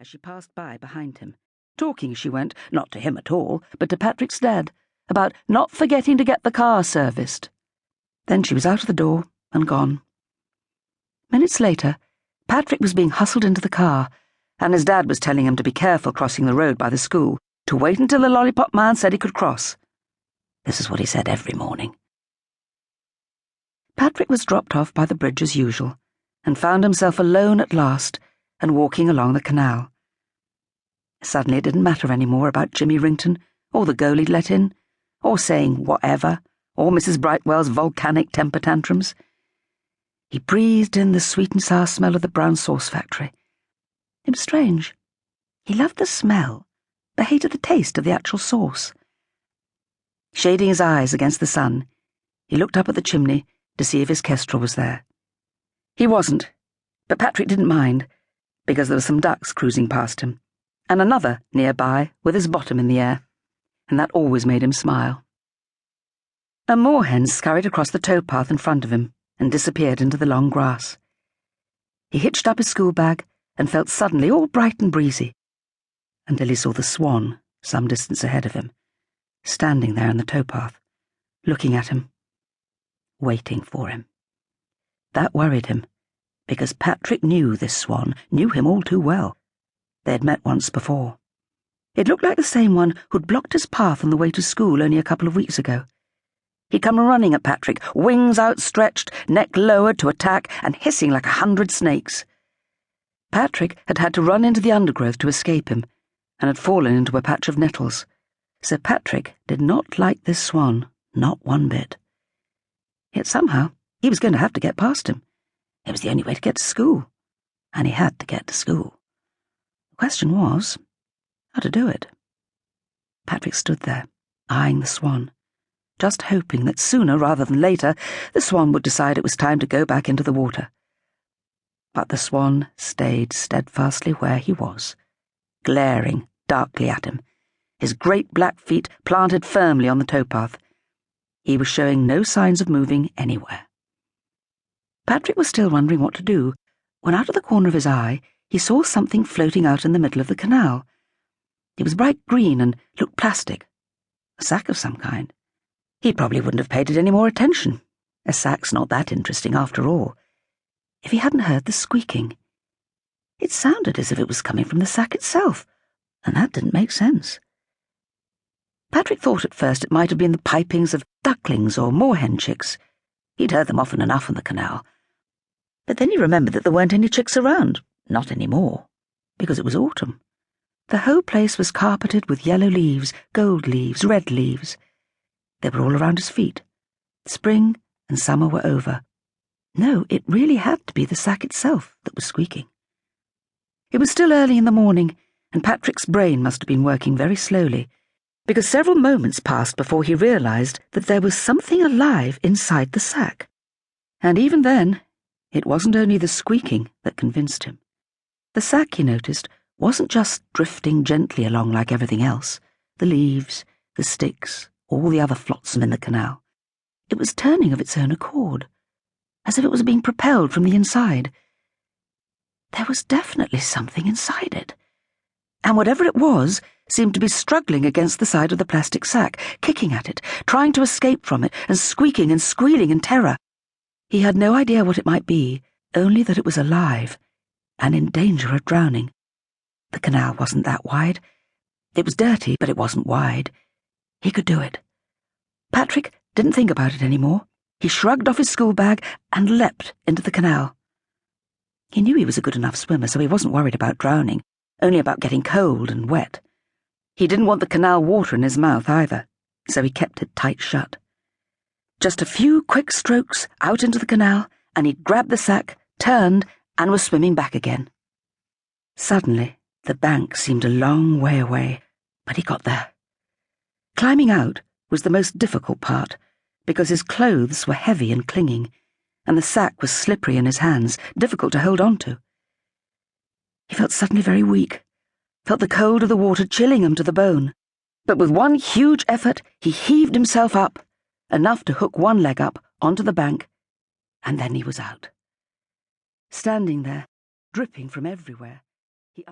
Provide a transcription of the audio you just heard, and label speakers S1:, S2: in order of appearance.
S1: as she passed by behind him. Talking as she went, not to him at all, but to Patrick's dad, about not forgetting to get the car serviced. Then she was out of the door and gone. Minutes later, Patrick was being hustled into the car, and his dad was telling him to be careful crossing the road by the school, to wait until the lollipop man said he could cross. This is what he said every morning. Patrick was dropped off by the bridge as usual, and found himself alone at last and walking along the canal. Suddenly it didn't matter any more about Jimmy Rington, or the goal he'd let in, or saying whatever, or Mrs. Brightwell's volcanic temper tantrums. He breathed in the sweet and sour smell of the brown sauce factory. It was strange. He loved the smell, but hated the taste of the actual sauce. Shading his eyes against the sun, he looked up at the chimney to see if his kestrel was there. He wasn't, but Patrick didn't mind, because there were some ducks cruising past him, and another nearby with his bottom in the air, and that always made him smile. A moorhen scurried across the towpath in front of him and disappeared into the long grass. He hitched up his school bag and felt suddenly all bright and breezy, until he saw the swan some distance ahead of him, standing there in the towpath, looking at him, waiting for him. That worried him, because Patrick knew this swan, knew him all too well. They had met once before. It looked like the same one who'd blocked his path on the way to school only a couple of weeks ago. He'd come running at Patrick, wings outstretched, neck lowered to attack, and hissing like 100 snakes. Patrick had had to run into the undergrowth to escape him, and had fallen into a patch of nettles. So Patrick did not like this swan, not one bit. Yet somehow he was going to have to get past him. It was the only way to get to school, and he had to get to school. The question was, how to do it. Patrick stood there, eyeing the swan, just hoping that sooner rather than later the swan would decide it was time to go back into the water. But the swan stayed steadfastly where he was, glaring darkly at him, his great black feet planted firmly on the towpath. He was showing no signs of moving anywhere. Patrick was still wondering what to do, when out of the corner of his eye he saw something floating out in the middle of the canal. It was bright green and looked plastic, a sack of some kind. He probably wouldn't have paid it any more attention. A sack's not that interesting after all, if he hadn't heard the squeaking. It sounded as if it was coming from the sack itself, and that didn't make sense. Patrick thought at first it might have been the pipings of ducklings or moorhen chicks. He'd heard them often enough in the canal. But then he remembered that there weren't any chicks around, not any more, because it was autumn. The whole place was carpeted with yellow leaves, gold leaves, red leaves. They were all around his feet. Spring and summer were over. No, it really had to be the sack itself that was squeaking. It was still early in the morning, and Patrick's brain must have been working very slowly, because several moments passed before he realized that there was something alive inside the sack. And even then, it wasn't only the squeaking that convinced him. The sack, he noticed, wasn't just drifting gently along like everything else, the leaves, the sticks, all the other flotsam in the canal. It was turning of its own accord, as if it was being propelled from the inside. There was definitely something inside it, and whatever it was seemed to be struggling against the side of the plastic sack, kicking at it, trying to escape from it, and squeaking and squealing in terror. He had no idea what it might be, only that it was alive, and in danger of drowning. The canal wasn't that wide. It was dirty, but it wasn't wide. He could do it. Patrick didn't think about it anymore. He shrugged off his school bag and leapt into the canal. He knew he was a good enough swimmer, so he wasn't worried about drowning, only about getting cold and wet. He didn't want the canal water in his mouth either, so he kept it tight shut. Just a few quick strokes out into the canal, and he'd grabbed the sack, turned, and was swimming back again. Suddenly, the bank seemed a long way away, but he got there. Climbing out was the most difficult part, because his clothes were heavy and clinging, and the sack was slippery in his hands, difficult to hold on to. He felt suddenly very weak, felt the cold of the water chilling him to the bone. But with one huge effort, he heaved himself up, enough to hook one leg up onto the bank, and then he was out. Standing there, dripping from everywhere, he